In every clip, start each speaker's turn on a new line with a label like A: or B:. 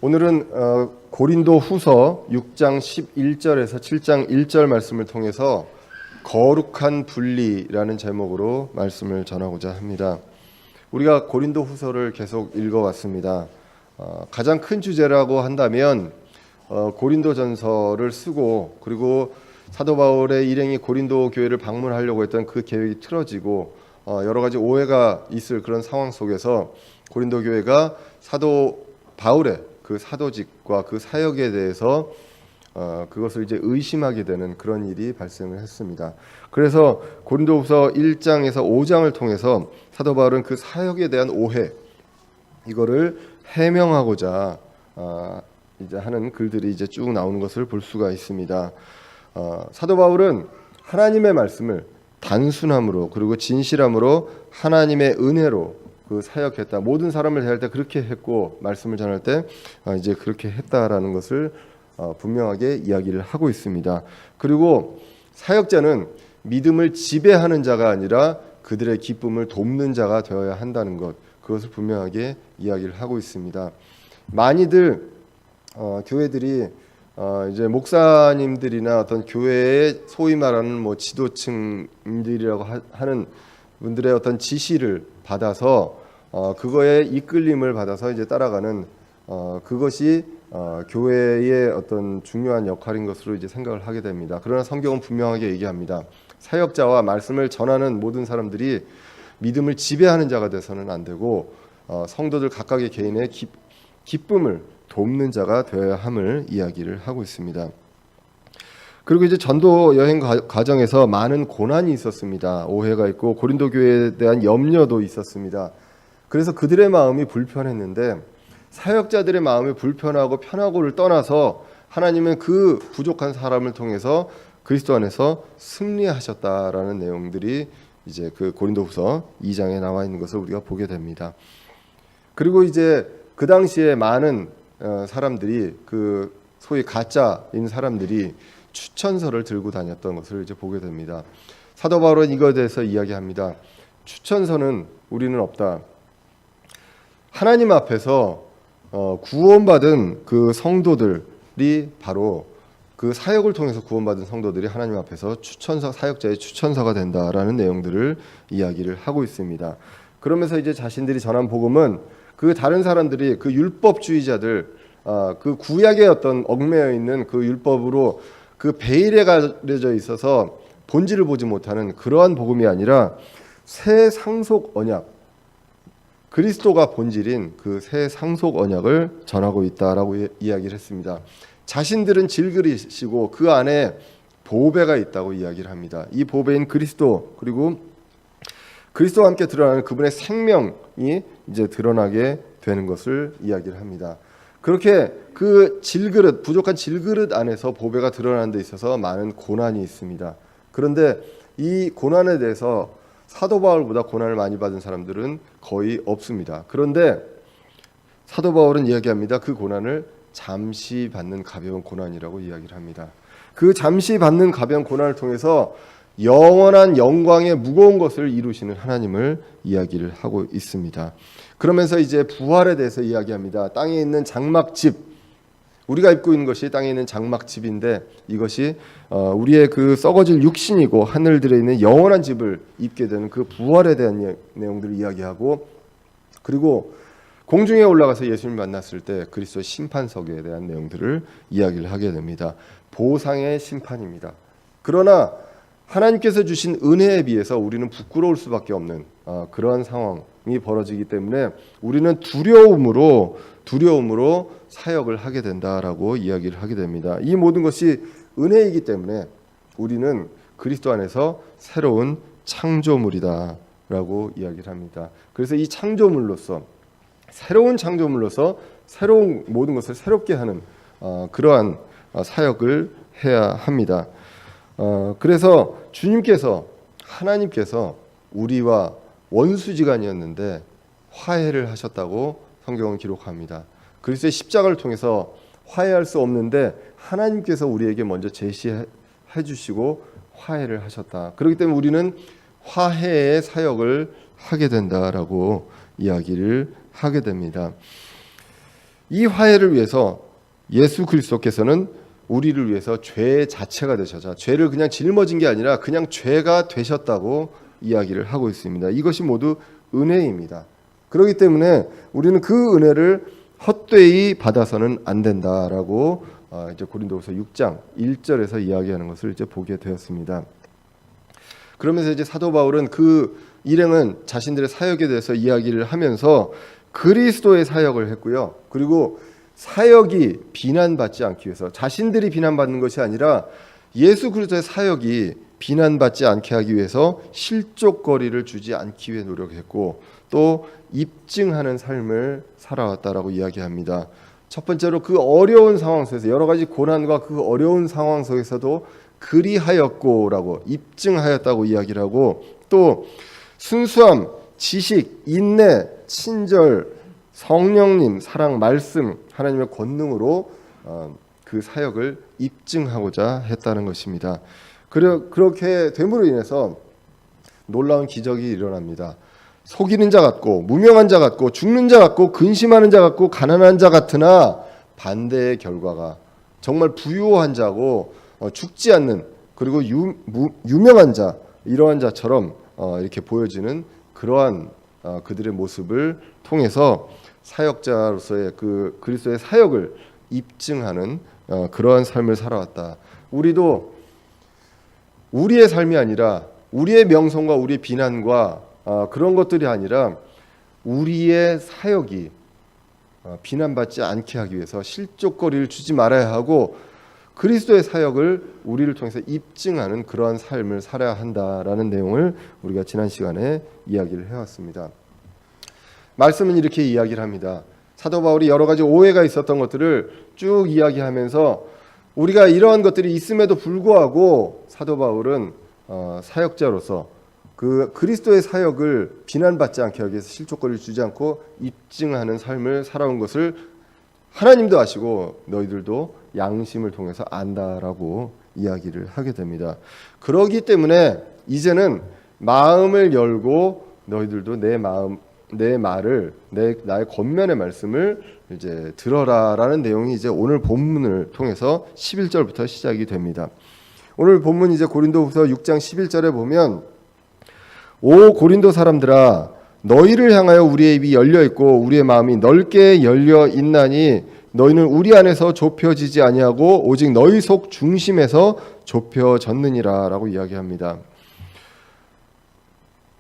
A: 오늘은 고린도 후서 6장 11절에서 7장 1절 말씀을 통해서 거룩한 분리라는 제목으로 말씀을 전하고자 합니다. 우리가 고린도 후서를 계속 읽어왔습니다. 가장 큰 주제라고 한다면 고린도 전서를 쓰고 그리고 사도 바울의 일행이 고린도 교회를 방문하려고 했던 그 계획이 틀어지고 여러 가지 오해가 있을 그런 상황 속에서 고린도 교회가 사도 바울의 그 사도직과 그 사역에 대해서 그것을 이제 의심하게 되는 그런 일이 발생을 했습니다. 그래서 고린도후서 1장에서 5장을 통해서 사도 바울은 그 사역에 대한 오해 이거를 해명하고자 이제 하는 글들이 이제 쭉 나오는 것을 볼 수가 있습니다. 사도 바울은 하나님의 말씀을 단순함으로 그리고 진실함으로 하나님의 은혜로 그 사역했다. 모든 사람을 대할 때 그렇게 했고 말씀을 전할 때 이제 그렇게 했다라는 것을 분명하게 이야기를 하고 있습니다. 그리고 사역자는 믿음을 지배하는 자가 아니라 그들의 기쁨을 돕는 자가 되어야 한다는 것, 그것을 분명하게 이야기를 하고 있습니다. 많이들 교회들이 이제 목사님들이나 어떤 교회의 소위 말하는 뭐 지도층들이라고 하는 분들의 어떤 지시를 받아서 그거에 이끌림을 받아서 이제 따라가는 그것이 교회의 어떤 중요한 역할인 것으로 이제 생각을 하게 됩니다. 그러나 성경은 분명하게 얘기합니다. 사역자와 말씀을 전하는 모든 사람들이 믿음을 지배하는 자가 돼서는 안 되고 성도들 각각의 개인의 기쁨을 돕는 자가 되어야 함을 이야기를 하고 있습니다. 그리고 이제 전도 여행 과정에서 많은 고난이 있었습니다. 오해가 있고 고린도 교회에 대한 염려도 있었습니다. 그래서 그들의 마음이 불편했는데 사역자들의 마음이 불편하고 편하고를 떠나서 하나님은 그 부족한 사람을 통해서 그리스도 안에서 승리하셨다라는 내용들이 이제 그 고린도후서 2장에 나와 있는 것을 우리가 보게 됩니다. 그리고 이제 그 당시에 많은 사람들이 그 소위 가짜인 사람들이 추천서를 들고 다녔던 것을 이제 보게 됩니다. 사도 바울은 이거에 대해서 이야기합니다. 추천서는 우리는 없다. 하나님 앞에서 구원받은 그 성도들이 바로 그 사역을 통해서 구원받은 성도들이 하나님 앞에서 추천서, 사역자의 추천서가 된다라는 내용들을 이야기를 하고 있습니다. 그러면서 이제 자신들이 전한 복음은 그 다른 사람들이 그 율법주의자들, 그 구약의 어떤 얽매여 있는 그 율법으로 그 베일에 가려져 있어서 본질을 보지 못하는 그러한 복음이 아니라 새 상속 언약, 그리스도가 본질인 그 새 상속 언약을 전하고 있다라고 이야기를 했습니다. 자신들은 질그리시고 그 안에 보배가 있다고 이야기를 합니다. 이 보배인 그리스도 그리고 그리스도와 함께 드러나는 그분의 생명이 이제 드러나게 되는 것을 이야기를 합니다. 그렇게 그 질그릇, 부족한 질그릇 안에서 보배가 드러나는 데 있어서 많은 고난이 있습니다. 그런데 이 고난에 대해서 사도 바울보다 고난을 많이 받은 사람들은 거의 없습니다. 그런데 사도 바울은 이야기합니다. 그 고난을 잠시 받는 가벼운 고난이라고 이야기를 합니다. 그 잠시 받는 가벼운 고난을 통해서 영원한 영광의 무거운 것을 이루시는 하나님을 이야기를 하고 있습니다. 그러면서 이제 부활에 대해서 이야기합니다. 땅에 있는 장막집, 우리가 입고 있는 것이 땅에 있는 장막집인데 이것이 우리의 그 썩어질 육신이고 하늘들에 있는 영원한 집을 입게 되는 그 부활에 대한 내용들을 이야기하고, 그리고 공중에 올라가서 예수님을 만났을 때 그리스도의 심판석에 대한 내용들을 이야기를 하게 됩니다. 보상의 심판입니다. 그러나 하나님께서 주신 은혜에 비해서 우리는 부끄러울 수밖에 없는 그러한 상황이 벌어지기 때문에 우리는 두려움으로 사역을 하게 된다라고 이야기를 하게 됩니다. 이 모든 것이 은혜이기 때문에 우리는 그리스도 안에서 새로운 창조물이다라고 이야기를 합니다. 그래서 이 새로운 창조물로서 새로운 모든 것을 새롭게 하는 그러한 사역을 해야 합니다. 그래서 하나님께서 우리와 원수지간이었는데 화해를 하셨다고 성경은 기록합니다. 그리스도의 십자가를 통해서 화해할 수 없는데 하나님께서 우리에게 먼저 제시해 주시고 화해를 하셨다. 그렇기 때문에 우리는 화해의 사역을 하게 된다라고 이야기를 하게 됩니다. 이 화해를 위해서 예수 그리스도께서는 우리를 위해서 죄 자체가 되셔서 죄를 그냥 짊어진 게 아니라 그냥 죄가 되셨다고 이야기를 하고 있습니다. 이것이 모두 은혜입니다. 그렇기 때문에 우리는 그 은혜를 헛되이 받아서는 안 된다라고 이제 고린도후서 6장 1절에서 이야기하는 것을 이제 보게 되었습니다. 그러면서 이제 사도 바울은 그 일행은 자신들의 사역에 대해서 이야기를 하면서 그리스도의 사역을 했고요. 그리고 사역이 비난받지 않기 위해서 자신들이 비난받는 것이 아니라 예수 그리스도의 사역이 비난받지 않게 하기 위해서 실족거리를 주지 않기 위해 노력했고 또 입증하는 삶을 살아왔다라고 이야기합니다. 첫 번째로 그 어려운 상황 속에서 여러 가지 고난과 그 어려운 상황 속에서도 그리하였고라고 입증하였다고 이야기를 하고 또 순수함, 지식, 인내, 친절, 성령님, 사랑, 말씀, 하나님의 권능으로 그 사역을 입증하고자 했다는 것입니다. 그렇게 됨으로 인해서 놀라운 기적이 일어납니다. 속이는 자 같고 무명한 자 같고 죽는 자 같고 근심하는 자 같고 가난한 자 같으나 반대의 결과가 정말 부유한 자고 죽지 않는 그리고 유명한 자 이러한 자처럼 이렇게 보여지는 그러한 그들의 모습을 통해서 사역자로서의 그 그리스도의 사역을 입증하는 그러한 삶을 살아왔다. 우리도 우리의 삶이 아니라 우리의 명성과 우리의 비난과 그런 것들이 아니라 우리의 사역이 비난받지 않게 하기 위해서 실족거리를 주지 말아야 하고 그리스도의 사역을 우리를 통해서 입증하는 그러한 삶을 살아야 한다라는 내용을 우리가 지난 시간에 이야기를 해왔습니다. 말씀은 이렇게 이야기를 합니다. 사도 바울이 여러 가지 오해가 있었던 것들을 쭉 이야기하면서 우리가 이러한 것들이 있음에도 불구하고 사도 바울은 사역자로서 그 그리스도의 사역을 비난받지 않게 하기 위해서 실족거리를 주지 않고 입증하는 삶을 살아온 것을 하나님도 아시고 너희들도 양심을 통해서 안다라고 이야기를 하게 됩니다. 그러기 때문에 이제는 마음을 열고 너희들도 내 말을 나의 권면의 말씀을 이제 들어라라는 내용이 이제 오늘 본문을 통해서 11절부터 시작이 됩니다. 오늘 본문 이제 고린도후서 6장 11절에 보면 오 고린도 사람들아 너희를 향하여 우리의 입이 열려 있고 우리의 마음이 넓게 열려 있나니 너희는 우리 안에서 좁혀지지 아니하고 오직 너희 속 중심에서 좁혀졌느니라라고 이야기합니다.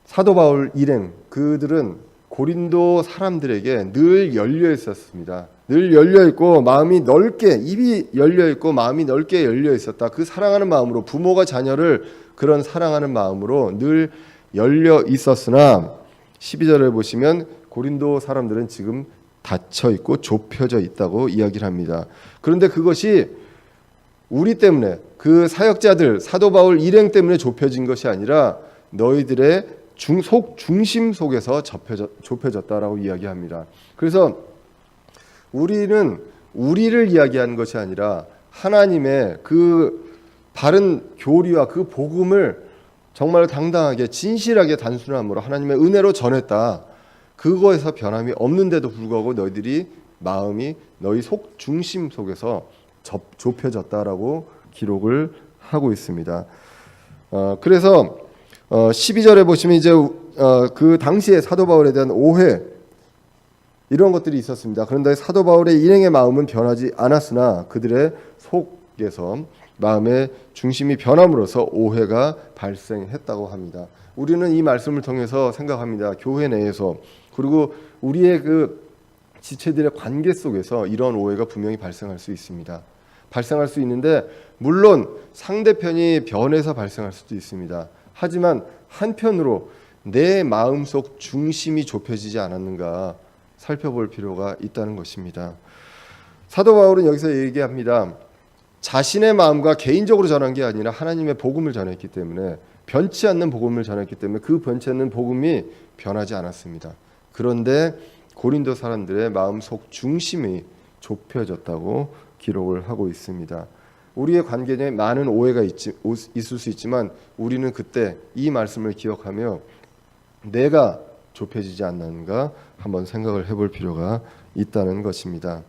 A: 사도 바울 일행 그들은 고린도 사람들에게 늘 열려 있었습니다. 늘 열려 있고 마음이 넓게 입이 열려 있고 마음이 넓게 열려 있었다. 그 사랑하는 마음으로 부모가 자녀를 그런 사랑하는 마음으로 늘 열려 있었으나 12절에 보시면 고린도 사람들은 지금 닫혀 있고 좁혀져 있다고 이야기를 합니다. 그런데 그것이 우리 때문에 그 사역자들 사도 바울 일행 때문에 좁혀진 것이 아니라 너희들의 속 중심 속에서 좁혀졌다라고 이야기합니다. 그래서 우리는 우리를 이야기하는 것이 아니라 하나님의 그 바른 교리와 그 복음을 정말 당당하게 진실하게 단순함으로 하나님의 은혜로 전했다. 그거에서 변함이 없는데도 불구하고 너희들이 마음이 너희 속 중심 속에서 좁혀졌다라고 기록을 하고 있습니다. 그래서 12절에 보시면 이제 그 당시에 사도 바울에 대한 오해 이런 것들이 있었습니다. 그런데 사도 바울의 일행의 마음은 변하지 않았으나 그들의 속에서 마음의 중심이 변함으로써 오해가 발생했다고 합니다. 우리는 이 말씀을 통해서 생각합니다. 교회 내에서 그리고 우리의 그 지체들의 관계 속에서 이런 오해가 분명히 발생할 수 있습니다. 발생할 수 있는데 물론 상대편이 변해서 발생할 수도 있습니다. 하지만 한편으로 내 마음속 중심이 좁혀지지 않았는가 살펴볼 필요가 있다는 것입니다. 사도 바울은 여기서 얘기합니다. 자신의 마음과 개인적으로 전한 게 아니라 하나님의 복음을 전했기 때문에 변치 않는 복음을 전했기 때문에 그 변치 않는 복음이 변하지 않았습니다. 그런데 고린도 사람들의 마음속 중심이 좁혀졌다고 기록을 하고 있습니다. 우리의 관계에 많은 오해가 있을 수 있지만 우리는 그때 이 말씀을 기억하며 내가 좁혀지지 않는가 한번 생각을 해볼 필요가 있다는 것입니다.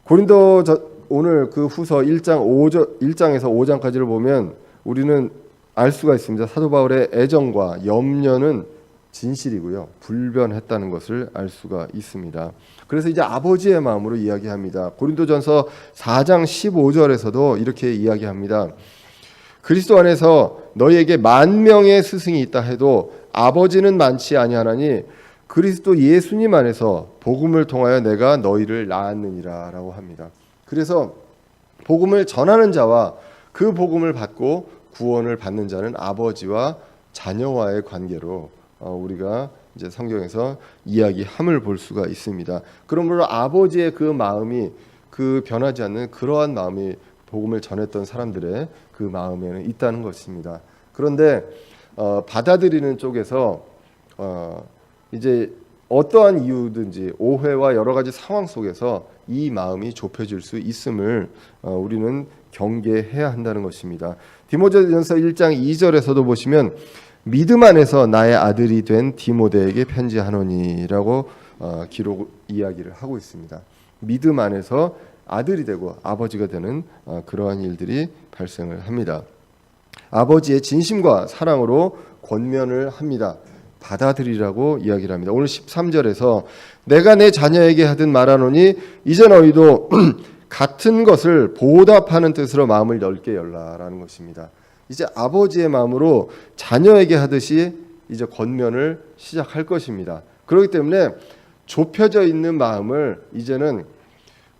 A: 고린도 오늘 그 후서 1장에서 5장까지를 보면 우리는 알 수가 있습니다. 사도 바울의 애정과 염려는 진실이고요, 불변했다는 것을 알 수가 있습니다. 그래서 이제 아버지의 마음으로 이야기합니다. 고린도전서 4장 15절에서도 이렇게 이야기합니다. 그리스도 안에서 너희에게 10,000명의 스승이 있다 해도 아버지는 많지 아니하나니 그리스도 예수님 안에서 복음을 통하여 내가 너희를 낳았느니라 라고 합니다. 그래서 복음을 전하는 자와 그 복음을 받고 구원을 받는 자는 아버지와 자녀와의 관계로 우리가 이제 성경에서 이야기함을 볼 수가 있습니다. 그러므로 아버지의 그 마음이, 그 변하지 않는 그러한 마음이 복음을 전했던 사람들의 그 마음에는 있다는 것입니다. 그런데 받아들이는 쪽에서 이제 어떠한 이유든지 오해와 여러 가지 상황 속에서 이 마음이 좁혀질 수 있음을 우리는 경계해야 한다는 것입니다. 디모데전서 1장 2절에서도 보시면 믿음 안에서 나의 아들이 된 디모데에게 편지하노니라고 이야기를 하고 있습니다. 믿음 안에서 아들이 되고 아버지가 되는 그러한 일들이 발생을 합니다. 아버지의 진심과 사랑으로 권면을 합니다. 받아들이라고 이야기를 합니다. 오늘 13절에서 내가 내 자녀에게 하든 말하노니 이제 너희도 같은 것을 보답하는 뜻으로 마음을 넓게 열라라는 것입니다. 이제 아버지의 마음으로 자녀에게 하듯이 이제 권면을 시작할 것입니다. 그렇기 때문에 좁혀져 있는 마음을 이제는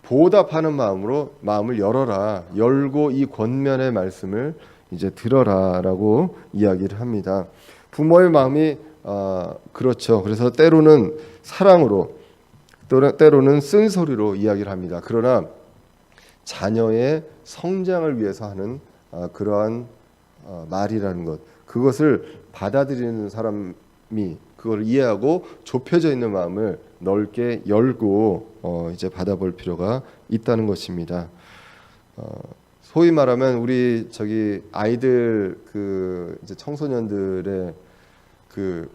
A: 보답하는 마음으로 마음을 열어라, 열고 이 권면의 말씀을 이제 들어라라고 이야기를 합니다. 부모의 마음이 그렇죠. 그래서 때로는 사랑으로, 때로는 쓴소리로 이야기를 합니다. 그러나 자녀의 성장을 위해서 하는 그러한 말이라는 것, 그것을 받아들이는 사람이 그걸 이해하고 좁혀져 있는 마음을 넓게 열고 이제 받아볼 필요가 있다는 것입니다. 소위 말하면 우리 아이들 이제 청소년들의 그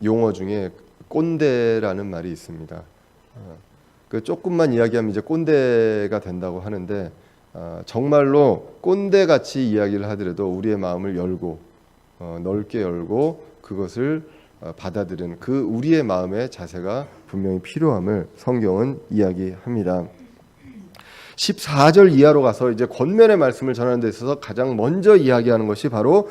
A: 용어 중에 꼰대라는 말이 있습니다. 그 조금만 이야기하면 이제 꼰대가 된다고 하는데 정말로 꼰대같이 이야기를 하더라도 우리의 마음을 열고 넓게 열고 그것을 받아들이는 그 우리의 마음의 자세가 분명히 필요함을 성경은 이야기합니다. 14절 이하로 가서 이제 권면의 말씀을 전하는 데 있어서 가장 먼저 이야기하는 것이 바로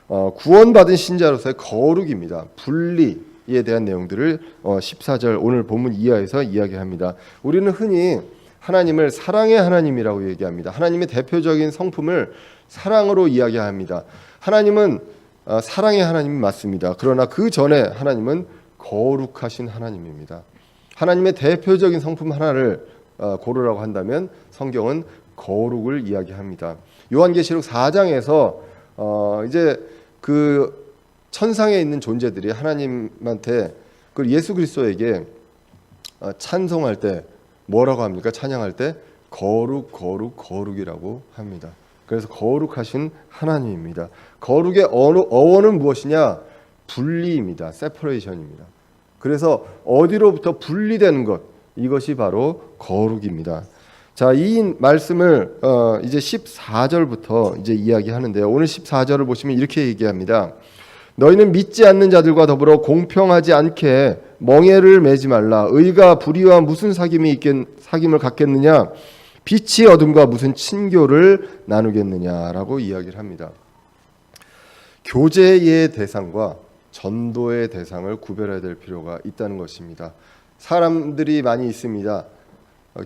A: 구원받은 신자로서의 거룩입니다. 분리에 대한 내용들을 14절 오늘 본문 이하에서 이야기합니다. 우리는 흔히 하나님을 사랑의 하나님이라고 얘기합니다. 하나님의 대표적인 성품을 사랑으로 이야기합니다. 하나님은 사랑의 하나님이 맞습니다. 그러나 그 전에 하나님은 거룩하신 하나님입니다. 하나님의 대표적인 성품 하나를 고르라고 한다면 성경은 거룩을 이야기합니다. 요한계시록 4장에서 이제 그 천상에 있는 존재들이 하나님한테 그 예수 그리스도에게 찬송할 때 뭐라고 합니까? 찬양할 때 거룩 거룩 거룩이라고 합니다. 그래서 거룩하신 하나님입니다. 거룩의 어원은 무엇이냐? 분리입니다. separation입니다. 그래서 어디로부터 분리되는 것, 이것이 바로 거룩입니다. 자, 이 말씀을 이제 14절부터 이제 이야기하는데요. 오늘 14절을 보시면 이렇게 얘기합니다. 너희는 믿지 않는 자들과 더불어 공평하지 않게 멍에를 매지 말라. 의가 불의와 무슨 사귐을 갖겠느냐? 빛이 어둠과 무슨 친교를 나누겠느냐라고 이야기를 합니다. 교제의 대상과 전도의 대상을 구별해야 될 필요가 있다는 것입니다. 사람들이 많이 있습니다.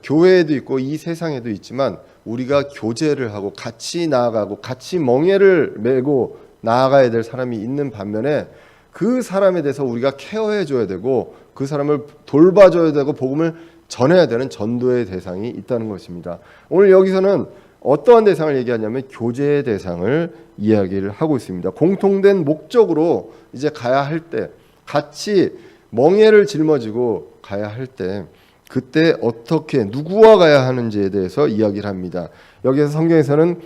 A: 교회에도 있고 이 세상에도 있지만 우리가 교제를 하고 같이 나아가고 같이 멍에를 메고 나아가야 될 사람이 있는 반면에 그 사람에 대해서 우리가 케어해 줘야 되고 그 사람을 돌봐줘야 되고 복음을 전해야 되는 전도의 대상이 있다는 것입니다. 오늘 여기서는 어떠한 대상을 얘기하냐면 교제의 대상을 이야기를 하고 있습니다. 공통된 목적으로 이제 가야 할 때, 같이 멍에를 짊어지고 가야 할 때, 그때 어떻게 누구와 가야 하는지에 대해서 이야기를 합니다. 여기서 성경에서는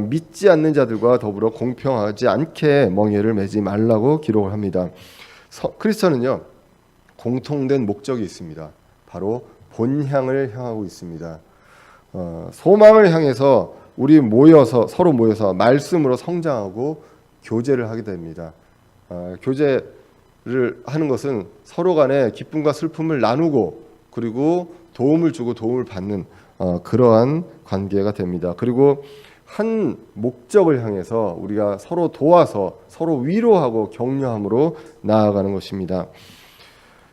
A: 믿지 않는 자들과 더불어 공평하지 않게 멍에를 매지 말라고 기록을 합니다. 크리스천은요 공통된 목적이 있습니다. 바로 본향을 향하고 있습니다. 소망을 향해서 우리 서로 모여서 말씀으로 성장하고 교제를 하게 됩니다. 교제를 하는 것은 서로 간에 기쁨과 슬픔을 나누고 그리고 도움을 주고 도움을 받는 그러한 관계가 됩니다. 그리고 한 목적을 향해서 우리가 서로 도와서 서로 위로하고 격려함으로 나아가는 것입니다.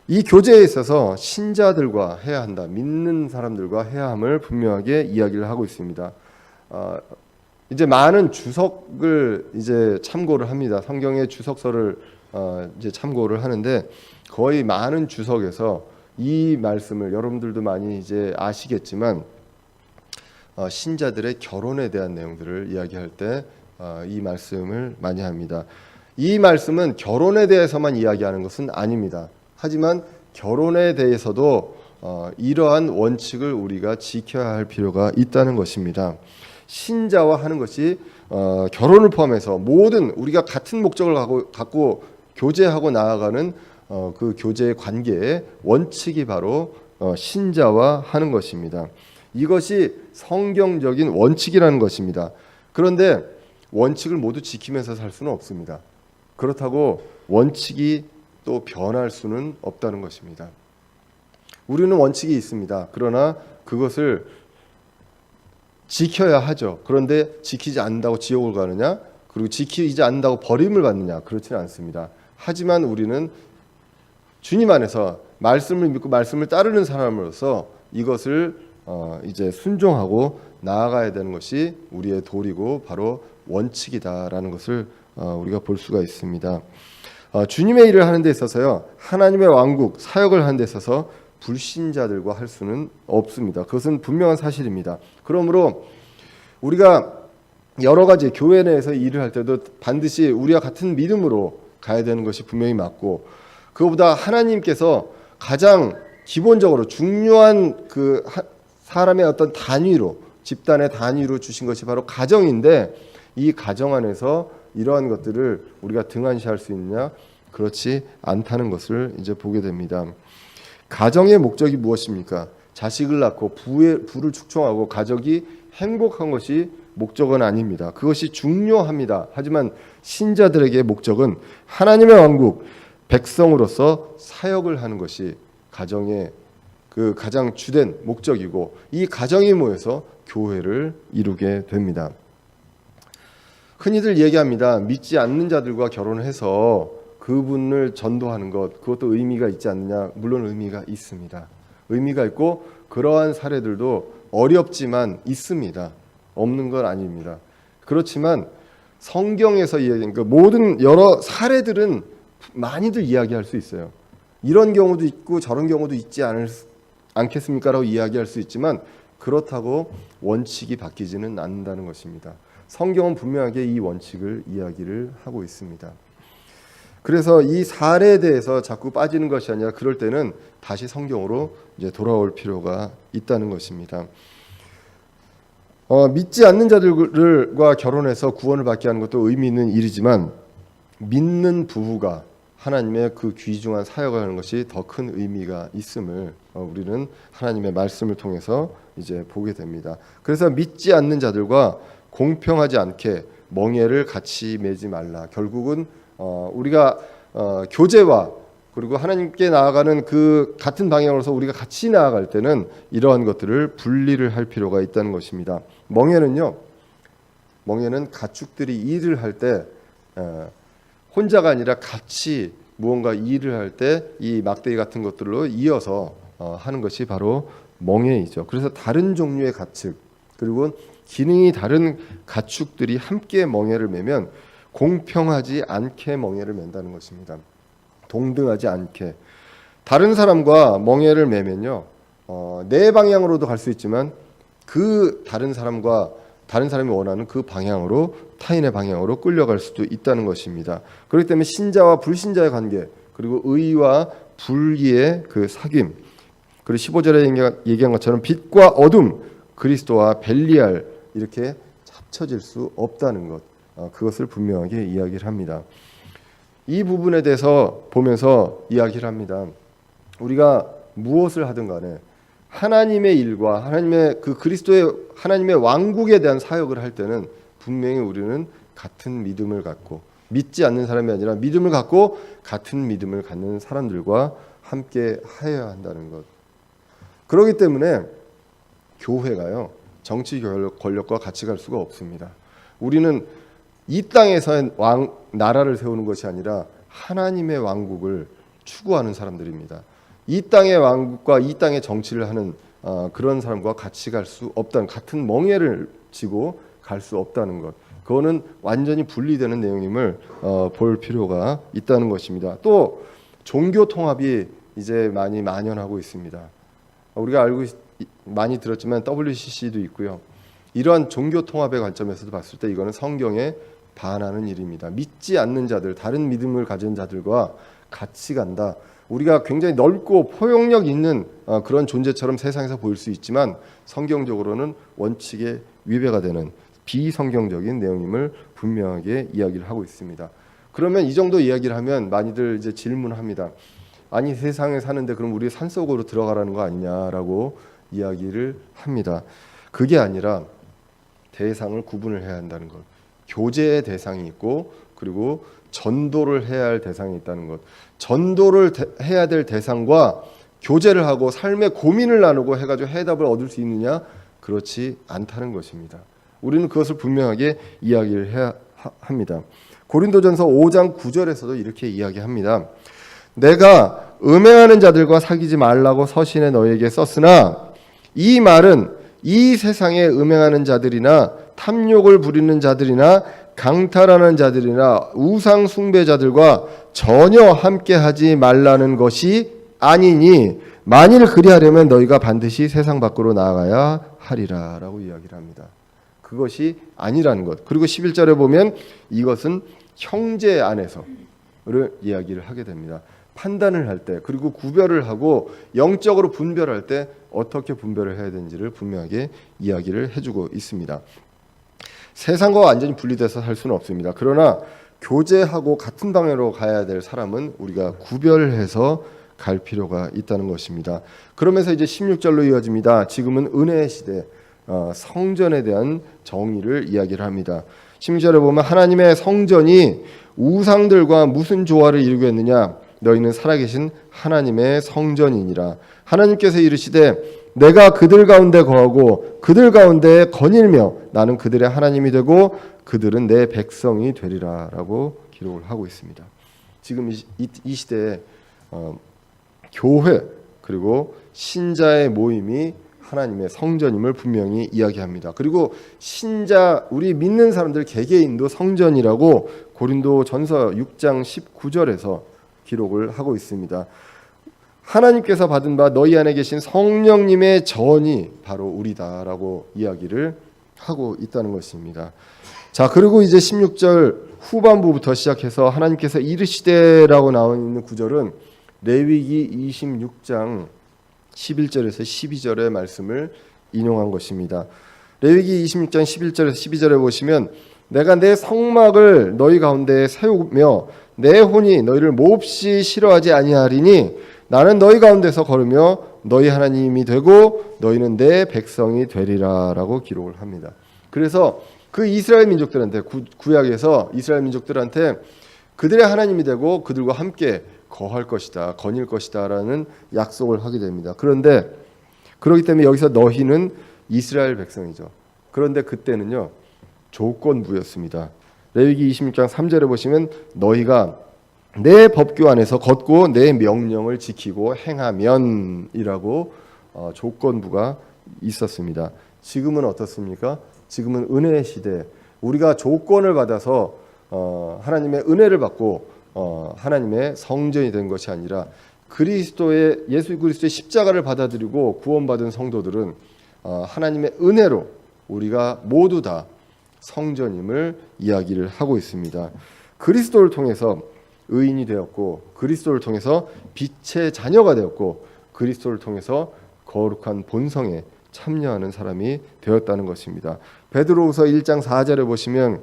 A: 이 교제에 있어서 신자들과 해야 한다, 믿는 사람들과 해야 함을 분명하게 이야기를 하고 있습니다. 이제 많은 주석을 이제 참고를 합니다. 성경의 주석서를 이제 참고를 하는데 거의 많은 주석에서 이 말씀을 여러분들도 많이 이제 아시겠지만 신자들의 결혼에 대한 내용들을 이야기할 때 이 말씀을 많이 합니다. 이 말씀은 결혼에 대해서만 이야기하는 것은 아닙니다. 하지만 결혼에 대해서도 이러한 원칙을 우리가 지켜야 할 필요가 있다는 것입니다. 신자와 하는 것이 결혼을 포함해서 모든 우리가 같은 목적을 갖고 교제하고 나아가는 그 교제의 관계의 원칙이 바로 신자와 하는 것입니다. 이것이 성경적인 원칙이라는 것입니다. 그런데 원칙을 모두 지키면서 살 수는 없습니다. 그렇다고 원칙이 또 변할 수는 없다는 것입니다. 우리는 원칙이 있습니다. 그러나 그것을 지켜야 하죠. 그런데 지키지 않는다고 지옥을 가느냐? 그리고 지키지 않는다고 버림을 받느냐? 그렇지는 않습니다. 하지만 우리는 주님 안에서 말씀을 믿고 말씀을 따르는 사람으로서 이것을 이제 순종하고 나아가야 되는 것이 우리의 도리고 바로 원칙이다라는 것을 우리가 볼 수가 있습니다. 주님의 일을 하는 데 있어서요, 하나님의 왕국 사역을 하는 데 있어서 불신자들과 할 수는 없습니다. 그것은 분명한 사실입니다. 그러므로 우리가 여러 가지 교회 내에서 일을 할 때도 반드시 우리와 같은 믿음으로 가야 되는 것이 분명히 맞고, 그것보다 하나님께서 가장 기본적으로 중요한 그 사람의 어떤 단위로, 집단의 단위로 주신 것이 바로 가정인데, 이 가정 안에서 이러한 것들을 우리가 등한시할 수 있느냐? 그렇지 않다는 것을 이제 보게 됩니다. 가정의 목적이 무엇입니까? 자식을 낳고 부를 축성하고 가족이 행복한 것이 목적은 아닙니다. 그것이 중요합니다. 하지만 신자들에게 목적은 하나님의 왕국, 백성으로서 사역을 하는 것이 가정의 그 가장 주된 목적이고, 이 가정이 모여서 교회를 이루게 됩니다. 흔히들 얘기합니다. 믿지 않는 자들과 결혼해서 그분을 전도하는 것, 그것도 의미가 있지 않느냐? 물론 의미가 있습니다. 의미가 있고 그러한 사례들도 어렵지만 있습니다. 없는 건 아닙니다. 그렇지만 성경에서 이야기하는 그 모든 여러 사례들은 많이들 이야기할 수 있어요. 이런 경우도 있고 저런 경우도 있지 않겠습니까? 라고 이야기할 수 있지만 그렇다고 원칙이 바뀌지는 않는다는 것입니다. 성경은 분명하게 이 원칙을 이야기를 하고 있습니다. 그래서 이 사례에 대해서 자꾸 빠지는 것이 아니라 그럴 때는 다시 성경으로 이제 돌아올 필요가 있다는 것입니다. 믿지 않는 자들과 결혼해서 구원을 받게 하는 것도 의미 있는 일이지만, 믿는 부부가 하나님의 그 귀중한 사역을 하는 것이 더 큰 의미가 있음을 우리는 하나님의 말씀을 통해서 이제 보게 됩니다. 그래서 믿지 않는 자들과 공평하지 않게 멍에를 같이 매지 말라. 결국은 우리가 교제와 그리고 하나님께 나아가는 그 같은 방향으로서 우리가 같이 나아갈 때는 이러한 것들을 분리를 할 필요가 있다는 것입니다. 멍에는 가축들이 일을 할 때 혼자가 아니라 같이 무언가 일을 할 때 이 막대기 같은 것들로 이어서 하는 것이 바로 멍에이죠. 그래서 다른 종류의 가축 그리고 기능이 다른 가축들이 함께 멍에를 매면 공평하지 않게 멍에를 맨다는 것입니다. 동등하지 않게. 다른 사람과 멍에를 매면요, 내 방향으로도 갈 수 있지만 그 다른 사람이 원하는 그 방향으로, 타인의 방향으로 끌려갈 수도 있다는 것입니다. 그렇기 때문에 신자와 불신자의 관계, 그리고 의와 불의의 그 사귐, 그리고 15절에 얘기한 것처럼 빛과 어둠, 그리스도와 벨리알, 이렇게 합쳐질 수 없다는 것, 그것을 분명하게 이야기를 합니다. 이 부분에 대해서 보면서 이야기를 합니다. 우리가 무엇을 하든 간에 하나님의 일과 하나님의 그 그리스도의 하나님의 왕국에 대한 사역을 할 때는 분명히 우리는 같은 믿음을 갖고, 믿지 않는 사람이 아니라 믿음을 갖고 같은 믿음을 갖는 사람들과 함께 하여야 한다는 것. 그렇기 때문에 교회가요, 정치 권력과 같이 갈 수가 없습니다. 우리는 이 땅에서의 나라를 세우는 것이 아니라 하나님의 왕국을 추구하는 사람들입니다. 이 땅의 왕국과 이 땅의 정치를 하는 그런 사람과 같이 갈 수 없다는, 같은 멍에를 지고 갈 수 없다는 것, 그거는 완전히 분리되는 내용임을 볼 필요가 있다는 것입니다. 또 종교 통합이 이제 많이 만연하고 있습니다. 우리가 많이 들었지만 WCC도 있고요. 이러한 종교 통합의 관점에서도 봤을 때 이거는 성경에 반하는 일입니다. 믿지 않는 자들, 다른 믿음을 가진 자들과 같이 간다. 우리가 굉장히 넓고 포용력 있는 그런 존재처럼 세상에서 보일 수 있지만 성경적으로는 원칙에 위배가 되는 비성경적인 내용임을 분명하게 이야기를 하고 있습니다. 그러면 이 정도 이야기를 하면 많이들 이제 질문합니다. 아니, 세상에 사는데 그럼 우리 산속으로 들어가라는 거 아니냐라고 이야기를 합니다. 그게 아니라 대상을 구분을 해야 한다는 것. 교제의 대상이 있고 그리고 전도를 해야 할 대상이 있다는 것. 전도를 해야 될 대상과 교제를 하고 삶의 고민을 나누고 해가지고 해답을 얻을 수 있느냐? 그렇지 않다는 것입니다. 우리는 그것을 분명하게 이야기를 해야 합니다. 고린도전서 5장 9절에서도 이렇게 이야기합니다. 내가 음행하는 자들과 사귀지 말라고 서신에 너에게 썼으나 이 말은 이 세상에 음행하는 자들이나 탐욕을 부리는 자들이나 강탈하는 자들이나 우상 숭배자들과 전혀 함께하지 말라는 것이 아니니 만일 그리하려면 너희가 반드시 세상 밖으로 나아가야 하리라 라고 이야기를 합니다. 그것이 아니라는 것. 그리고 11절에 보면 이것은 형제 안에서를 이야기를 하게 됩니다. 판단을 할 때, 그리고 구별을 하고 영적으로 분별할 때 어떻게 분별을 해야 되는지를 분명하게 이야기를 해주고 있습니다. 세상과 완전히 분리돼서 살 수는 없습니다. 그러나 교제하고 같은 방향으로 가야 될 사람은 우리가 구별해서 갈 필요가 있다는 것입니다. 그러면서 이제 16절로 이어집니다. 지금은 은혜의 시대, 성전에 대한 정의를 이야기를 합니다. 16절에 보면 하나님의 성전이 우상들과 무슨 조화를 이루겠느냐? 너희는 살아계신 하나님의 성전이니라. 하나님께서 이르시되 내가 그들 가운데 거하고 그들 가운데 거닐며 나는 그들의 하나님이 되고 그들은 내 백성이 되리라 라고 기록을 하고 있습니다. 지금 이 시대에 교회 그리고 신자의 모임이 하나님의 성전임을 분명히 이야기합니다. 그리고 신자, 우리 믿는 사람들 개개인도 성전이라고 고린도전서 6장 19절에서 기록을 하고 있습니다. 하나님께서 받은 바 너희 안에 계신 성령님의 전이 바로 우리다라고 이야기를 하고 있다는 것입니다. 자, 그리고 이제 16절 후반부부터 시작해서 하나님께서 이르시되라고 나와 있는 구절은 레위기 26장 11절에서 12절의 말씀을 인용한 것입니다. 레위기 26장 11절에서 12절에 보시면 내가 내 성막을 너희 가운데 세우며 내 혼이 너희를 몹시 싫어하지 아니하리니 나는 너희 가운데서 걸으며 너희 하나님이 되고 너희는 내 백성이 되리라 라고 기록을 합니다. 그래서 그 이스라엘 민족들한테 구약에서 이스라엘 민족들한테 그들의 하나님이 되고 그들과 함께 거할 것이다, 거닐 것이다 라는 약속을 하게 됩니다. 그런데 그렇기 때문에 여기서 너희는 이스라엘 백성이죠. 그런데 그때는요 조건부였습니다. 레위기 26장 3절에 보시면 너희가 내 법규 안에서 걷고 내 명령을 지키고 행하면 이라고 조건부가 있었습니다. 지금은 어떻습니까? 지금은 은혜의 시대, 우리가 조건을 받아서 하나님의 은혜를 받고 하나님의 성전이 된 것이 아니라 예수 그리스도의 십자가를 받아들이고 구원받은 성도들은 하나님의 은혜로 우리가 모두 다 성전임을 이야기를 하고 있습니다. 그리스도를 통해서 의인이 되었고 그리스도를 통해서 빛의 자녀가 되었고 그리스도를 통해서 거룩한 본성에 참여하는 사람이 되었다는 것입니다. 베드로후서 1장 4절에 보시면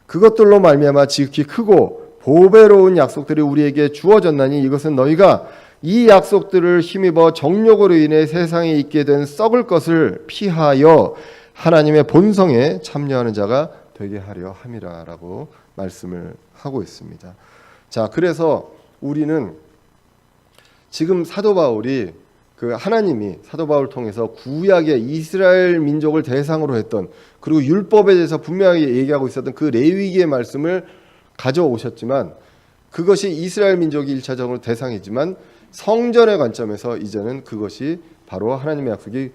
A: 그것들로 말미암아 지극히 크고 보배로운 약속들이 우리에게 주어졌나니 이것은 너희가 이 약속들을 힘입어 정욕으로 인해 세상에 있게 된 썩을 것을 피하여 하나님의 본성에 참여하는 자가 되게 하려 함이라라고 말씀을 하고 있습니다. 자, 그래서 우리는 지금 사도 바울이 하나님이 사도 바울을 통해서 구약의 이스라엘 민족을 대상으로 했던, 그리고 율법에 대해서 분명하게 얘기하고 있었던 그 레위기의 말씀을 가져오셨지만, 그것이 이스라엘 민족이 1차적으로 대상이지만 성전의 관점에서 이제는 그것이 바로 하나님의 약속이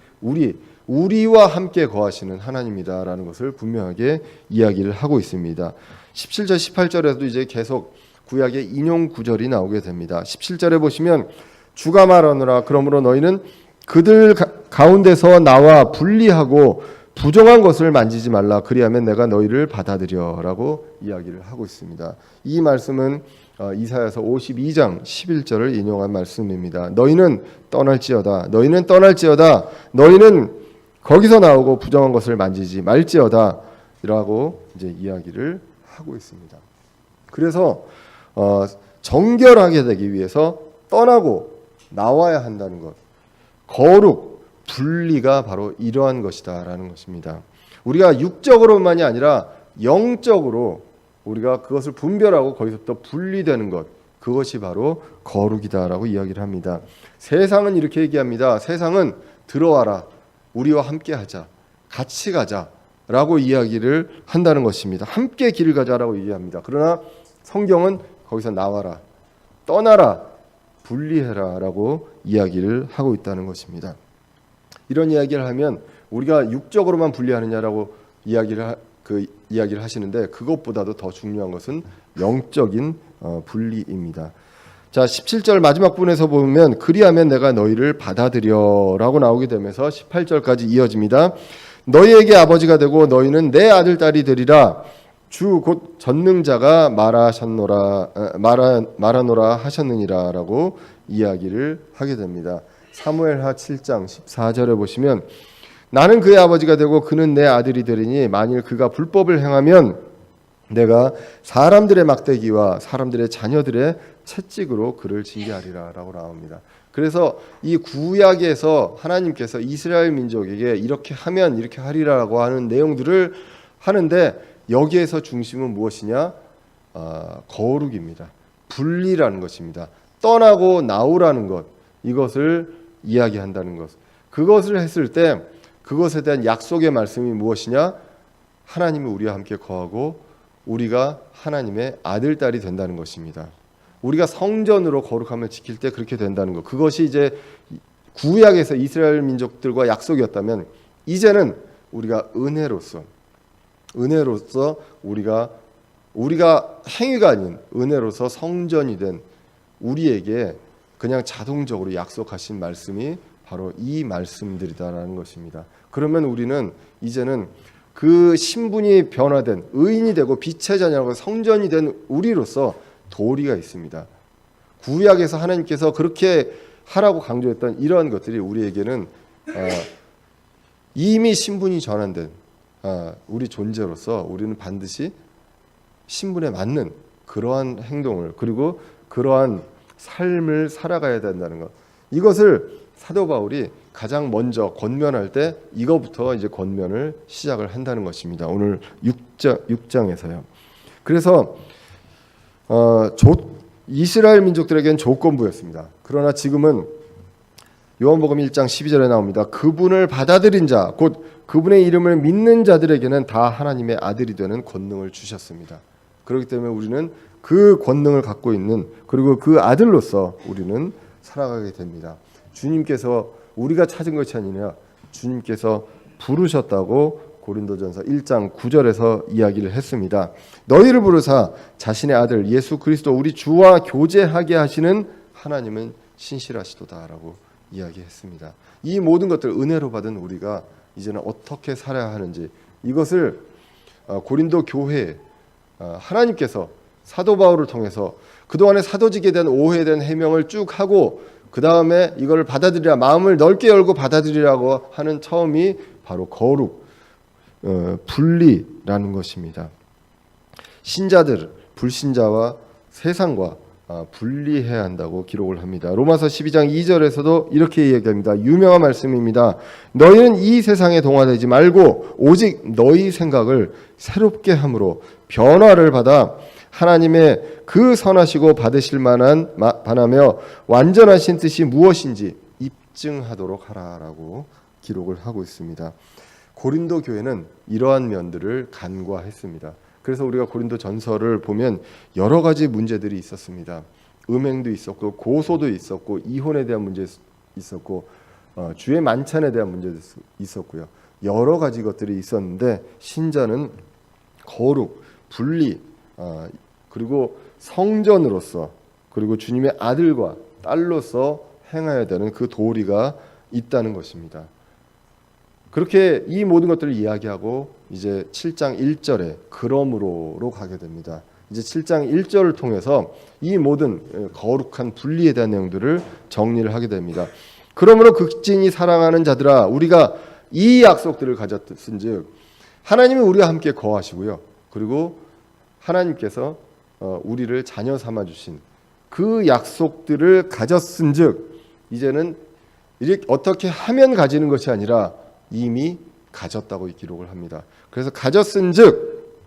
A: 우리와 함께 거하시는 하나님이다라는 것을 분명하게 이야기를 하고 있습니다. 17절 18절에도 이제 계속 구약의 인용 구절이 나오게 됩니다. 17절에 보시면 주가 말하노라 그러므로 너희는 그들 가운데서 나와 분리하고 부정한 것을 만지지 말라 그리하면 내가 너희를 받아들여라고 이야기를 하고 있습니다. 이 말씀은 이사야서 52장 11절을 인용한 말씀입니다. 너희는 떠날지어다 너희는 거기서 나오고 부정한 것을 만지지 말지어다 라고 이제 이야기를 하고 있습니다. 그래서 정결하게 되기 위해서 떠나고 나와야 한다는 것, 거룩, 분리가 바로 이러한 것이다라는 것입니다. 우리가 육적으로만이 아니라 영적으로 우리가 그것을 분별하고 거기서부터 분리되는 것, 그것이 바로 거룩이다라고 이야기를 합니다. 세상은 이렇게 얘기합니다. 세상은 들어와라, 우리와 함께 하자, 같이 가자라고 이야기를 한다는 것입니다. 함께 길을 가자라고 얘기합니다. 그러나 성경은 거기서 나와라, 떠나라, 분리해라라고 이야기를 하고 있다는 것입니다. 이런 이야기를 하면 우리가 육적으로만 분리하느냐라고 이야기를 하시는데, 그것보다도 더 중요한 것은 영적인 분리입니다. 자, 17절 마지막 부분에서 보면 그리하면 내가 너희를 받아들여라고 나오게 되면서 18절까지 이어집니다. 너희에게 아버지가 되고 너희는 내 아들 딸이 되리라. 주 곧 전능자가 말하노라 하셨느니라라고 이야기를 하게 됩니다. 사무엘하 7장 14절에 보시면 나는 그의 아버지가 되고 그는 내 아들이 되리니 만일 그가 불법을 행하면 내가 사람들의 막대기와 사람들의 자녀들의 채찍으로 그를 징계하리라 라고 나옵니다. 그래서 이 구약에서 하나님께서 이스라엘 민족에게 이렇게 하면 이렇게 하리라고 하는 내용들을 하는데, 여기에서 중심은 무엇이냐? 거룩입니다. 분리라는 것입니다. 떠나고 나오라는 것, 이것을 이야기한다는 것. 그것을 했을 때 그것에 대한 약속의 말씀이 무엇이냐? 하나님이 우리와 함께 거하고 우리가 하나님의 아들, 딸이 된다는 것입니다. 우리가 성전으로 거룩함을 지킬 때 그렇게 된다는 것. 그것이 이제 구약에서 이스라엘 민족들과 약속이었다면, 이제는 우리가 은혜로서 우리가 행위가 아닌 은혜로서 성전이 된 우리에게 그냥 자동적으로 약속하신 말씀이 바로 이 말씀들이다라는 것입니다. 그러면 우리는 이제는 그 신분이 변화된 의인이 되고 빛의 자녀라고 성전이 된 우리로서 도리가 있습니다. 구약에서 하나님께서 그렇게 하라고 강조했던 이러한 것들이 우리에게는 이미 신분이 전환된 우리 존재로서 우리는 반드시 신분에 맞는 그러한 행동을, 그리고 그러한 삶을 살아가야 된다는 것, 이것을 사도 바울이 가장 먼저 권면할 때 이거부터 이제 권면을 시작을 한다는 것입니다. 오늘 6장에서요. 그래서 이스라엘 민족들에게는 조건부였습니다. 그러나 지금은 요한복음 1장 12절에 나옵니다. 그분을 받아들인 자, 곧 그분의 이름을 믿는 자들에게는 다 하나님의 아들이 되는 권능을 주셨습니다. 그렇기 때문에 우리는 그 권능을 갖고 있는, 그리고 그 아들로서 우리는 살아가게 됩니다. 주님께서 우리가 찾은 것이 아니라 주님께서 부르셨다고 고린도전서 1장 9절에서 이야기를 했습니다. 너희를 부르사 자신의 아들 예수 그리스도 우리 주와 교제하게 하시는 하나님은 신실하시도다라고 이야기했습니다. 이 모든 것들 은혜로 받은 우리가 이제는 어떻게 살아야 하는지, 이것을 고린도 교회에 하나님께서 사도 바울을 통해서 그동안의 사도직에 대한 오해에 대한 해명을 쭉 하고, 그 다음에 이걸 받아들이라, 마음을 넓게 열고 받아들이라고 하는 처음이 바로 거룩, 분리라는 것입니다. 신자들, 불신자와 세상과 분리해야 한다고 기록을 합니다. 로마서 12장 2절에서도 이렇게 이야기합니다. 유명한 말씀입니다. 너희는 이 세상에 동화되지 말고 오직 너희 생각을 새롭게 함으로 변화를 받아 하나님의 그 선하시고 받으실 만한 바라며 완전하신 뜻이 무엇인지 입증하도록 하라라고 기록을 하고 있습니다. 고린도 교회는 이러한 면들을 간과했습니다. 그래서 우리가 고린도 전서를 보면 여러 가지 문제들이 있었습니다. 음행도 있었고 고소도 있었고 이혼에 대한 문제 있었고 주의 만찬에 대한 문제도 있었고요. 여러 가지 것들이 있었는데 신자는 거룩, 분리, 그리고 성전으로서 그리고 주님의 아들과 딸로서 행해야 되는 그 도리가 있다는 것입니다. 그렇게 이 모든 것들을 이야기하고 이제 7장 1절에 그러므로로 가게 됩니다. 이제 7장 1절을 통해서 이 모든 거룩한 분리에 대한 내용들을 정리를 하게 됩니다. 그러므로 극진히 사랑하는 자들아 우리가 이 약속들을 가졌은즉 하나님이 우리와 함께 거하시고요. 그리고 하나님께서 우리를 자녀 삼아 주신 그 약속들을 가졌은즉 이제는 이렇게 어떻게 하면 가지는 것이 아니라 이미 가졌다고 기록을 합니다. 그래서 가졌은즉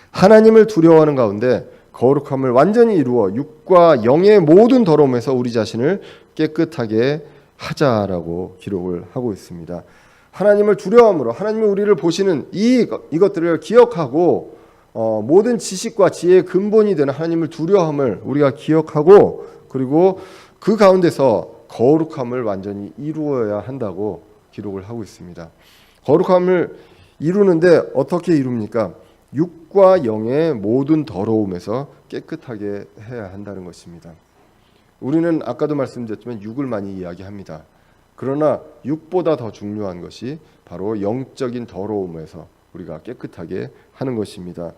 A: 하나님을 두려워하는 가운데 거룩함을 완전히 이루어 육과 영의 모든 더러움에서 우리 자신을 깨끗하게 하자라고 기록을 하고 있습니다. 하나님을 두려워함으로 하나님이 우리를 보시는 이것들을 기억하고 모든 지식과 지혜의 근본이 되는 하나님을 두려워함을 우리가 기억하고 그리고 그 가운데서 거룩함을 완전히 이루어야 한다고 기록을 하고 있습니다. 거룩함을 이루는데 어떻게 이룹니까? 육과 영의 모든 더러움에서 깨끗하게 해야 한다는 것입니다. 우리는 아까도 말씀드렸지만 육을 많이 이야기합니다. 그러나 육보다 더 중요한 것이 바로 영적인 더러움에서 우리가 깨끗하게 하는 것입니다.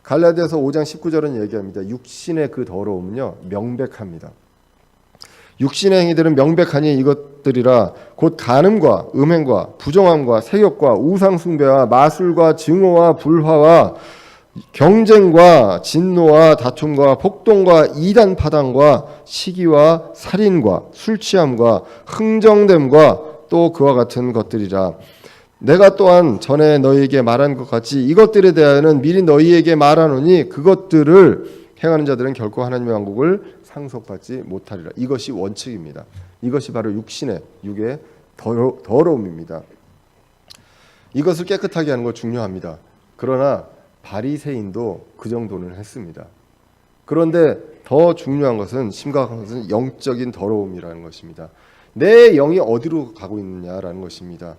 A: 갈라디아서 5장 19절은 얘기합니다. 육신의 그 더러움은요 명백합니다. 육신의 행위들은 명백하니 이것들이라 곧 간음과 음행과 부정함과 세욕과 우상숭배와 마술과 증오와 불화와 경쟁과 진노와 다툼과 폭동과 이단 파당과 시기와 살인과 술취함과 흥정됨과 또 그와 같은 것들이라. 내가 또한 전에 너희에게 말한 것 같이 이것들에 대하여는 미리 너희에게 말하노니 그것들을 행하는 자들은 결코 하나님의 왕국을 상속받지 못하리라. 이것이 원칙입니다. 이것이 바로 육의 더러움입니다. 이것을 깨끗하게 하는 것 중요합니다. 그러나 바리새인도 그 정도는 했습니다. 그런데 더 중요한 것은 심각한 것은 영적인 더러움이라는 것입니다. 내 영이 어디로 가고 있느냐라는 것입니다.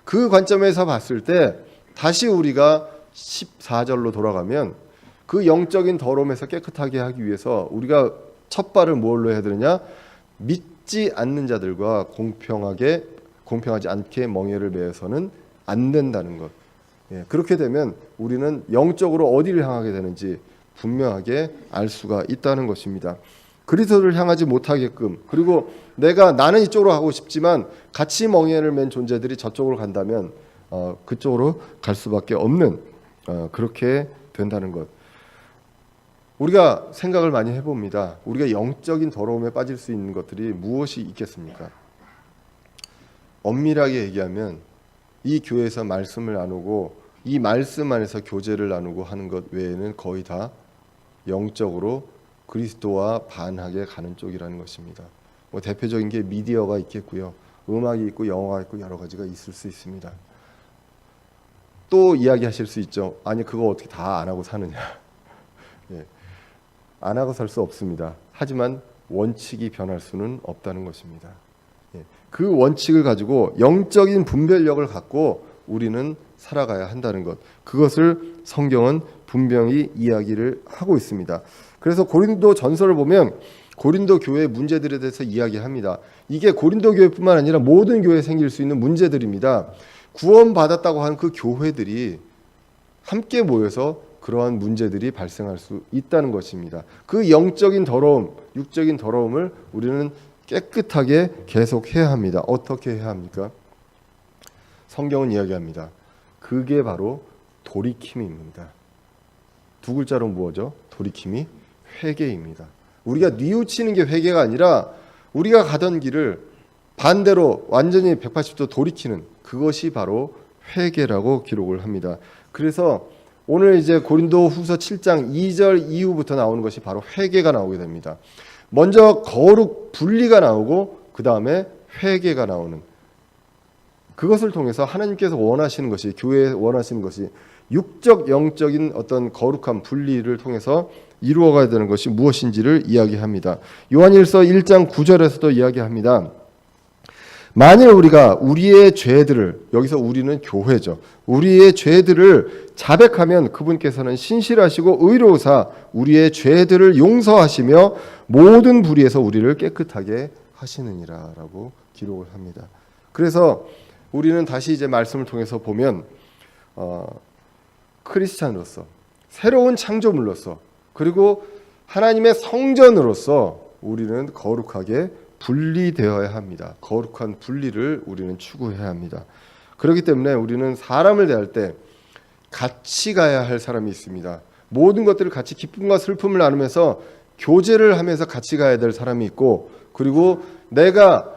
A: 그 관점에서 봤을 때 다시 우리가 14절로 돌아가면 그 영적인 더러움에서 깨끗하게 하기 위해서 우리가 첫 발을 뭘로 해야 되느냐? 믿지 않는 자들과 공평하지 않게 멍에를 매어서는 안 된다는 것. 그렇게 되면 우리는 영적으로 어디를 향하게 되는지 분명하게 알 수가 있다는 것입니다. 그리스도를 향하지 못하게끔 그리고 나는 이쪽으로 가고 싶지만 같이 멍에를 맨 존재들이 저쪽으로 간다면 그쪽으로 갈 수밖에 없는 그렇게 된다는 것. 우리가 생각을 많이 해봅니다. 우리가 영적인 더러움에 빠질 수 있는 것들이 무엇이 있겠습니까? 엄밀하게 얘기하면 이 교회에서 말씀을 나누고 이 말씀 안에서 교제를 나누고 하는 것 외에는 거의 다 영적으로 그리스도와 반하게 가는 쪽이라는 것입니다. 대표적인 게 미디어가 있겠고요. 음악이 있고 영화가 있고 여러 가지가 있을 수 있습니다. 또 이야기하실 수 있죠. 아니 그거 어떻게 다 안 하고 사느냐. 안 하고 살 수 없습니다. 하지만 원칙이 변할 수는 없다는 것입니다. 그 원칙을 가지고 영적인 분별력을 갖고 우리는 살아가야 한다는 것. 그것을 성경은 분명히 이야기를 하고 있습니다. 그래서 고린도 전서를 보면 고린도 교회의 문제들에 대해서 이야기합니다. 이게 고린도 교회뿐만 아니라 모든 교회에 생길 수 있는 문제들입니다. 구원받았다고 하는 그 교회들이 함께 모여서 그러한 문제들이 발생할 수 있다는 것입니다. 그 영적인 더러움, 육적인 더러움을 우리는 깨끗하게 계속해야 합니다. 어떻게 해야 합니까? 성경은 이야기합니다. 그게 바로 돌이킴입니다. 두 글자로 뭐죠? 돌이킴이 회개입니다. 우리가 뉘우치는 게 회개가 아니라 우리가 가던 길을 반대로 완전히 180도 돌이키는 그것이 바로 회개라고 기록을 합니다. 그래서 오늘 이제 고린도후서 7장 2절 이후부터 나오는 것이 바로 회개가 나오게 됩니다. 먼저 거룩 분리가 나오고 그 다음에 회개가 나오는, 그것을 통해서 하나님께서 원하시는 것이, 교회에 원하시는 것이 육적 영적인 어떤 거룩한 분리를 통해서 이루어가야 되는 것이 무엇인지를 이야기합니다. 요한일서 1장 9절에서도 이야기합니다. 만일 우리가 우리의 죄들을, 여기서 우리는 교회죠, 우리의 죄들을 자백하면 그분께서는 신실하시고 의로우사 우리의 죄들을 용서하시며 모든 불의에서 우리를 깨끗하게 하시느니라 라고 기록을 합니다. 그래서 우리는 다시 이제 말씀을 통해서 보면 크리스찬으로서, 새로운 창조물로서, 그리고 하나님의 성전으로서 우리는 거룩하게 분리되어야 합니다. 거룩한 분리를 우리는 추구해야 합니다. 그렇기 때문에 우리는 사람을 대할 때 같이 가야 할 사람이 있습니다. 모든 것들을 같이 기쁨과 슬픔을 나누면서 교제를 하면서 같이 가야 될 사람이 있고, 그리고 내가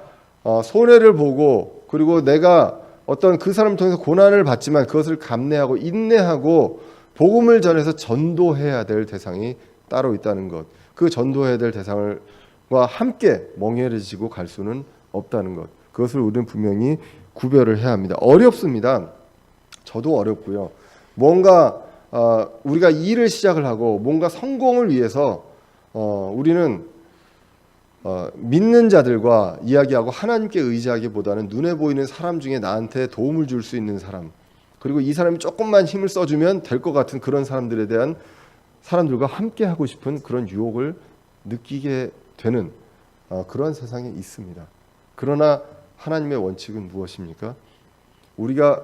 A: 손해를 보고, 그리고 내가 어떤 그 사람을 통해서 고난을 받지만 그것을 감내하고 인내하고 복음을 전해서 전도해야 될 대상이 따로 있다는 것, 그 전도해야 될 대상과 함께 멍해지고 갈 수는 없다는 것, 그것을 우리는 분명히 구별을 해야 합니다. 어렵습니다. 저도 어렵고요. 뭔가 우리가 일을 시작을 하고 뭔가 성공을 위해서 우리는 믿는 자들과 이야기하고 하나님께 의지하기보다는 눈에 보이는 사람 중에 나한테 도움을 줄 수 있는 사람, 그리고 이 사람이 조금만 힘을 써주면 될 것 같은 그런 사람들에 대한 사람들과 함께 하고 싶은 그런 유혹을 느끼게 되는 그런 세상에 있습니다. 그러나 하나님의 원칙은 무엇입니까? 우리가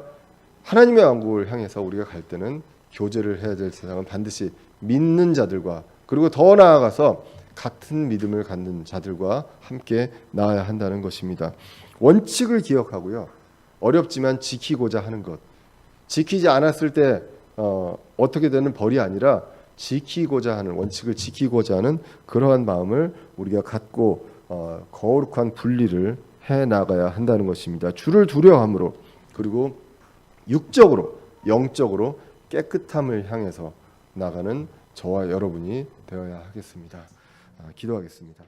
A: 하나님의 왕국을 향해서 우리가 갈 때는 교제를 해야 될 세상은 반드시 믿는 자들과, 그리고 더 나아가서 같은 믿음을 갖는 자들과 함께 나아야 한다는 것입니다. 원칙을 기억하고요, 어렵지만 지키고자 하는 것, 지키지 않았을 때 어떻게 되는 벌이 아니라 지키고자 하는, 원칙을 지키고자 하는 그러한 마음을 우리가 갖고 거룩한 분리를 해나가야 한다는 것입니다. 주를 두려워함으로, 그리고 육적으로 영적으로 깨끗함을 향해서 나가는 저와 여러분이 되어야 하겠습니다. 기도하겠습니다.